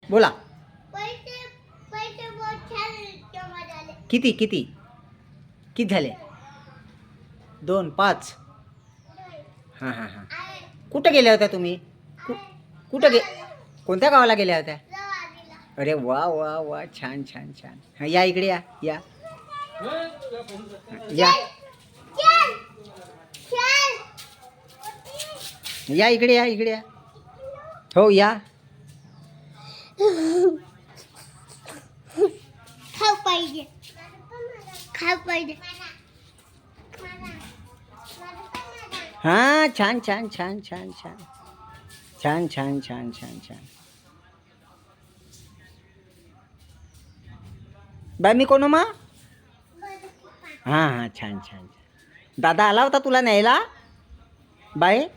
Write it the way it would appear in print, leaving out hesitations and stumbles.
बोला. पैसे पैसे बहुत छान जमा झाले. किती किती किती झाले? 2 5. हां हां हां. कुठं गेल्या होत्या तुम्ही? कुठं कोणत्या गावाला गेल्या होत्या? अरे वा वा वा, छान छान छान. हां, या इकडे या या या या इकडे या इकडे या. हो या. खाऊ पाहिजे, खाऊ पाहिजे. हां, छान छान छान छान छान छान छान छान छान छान. बाय मी कोण मा? हां हां, छान छान. दादा आला होता तुला न्यायला बाय?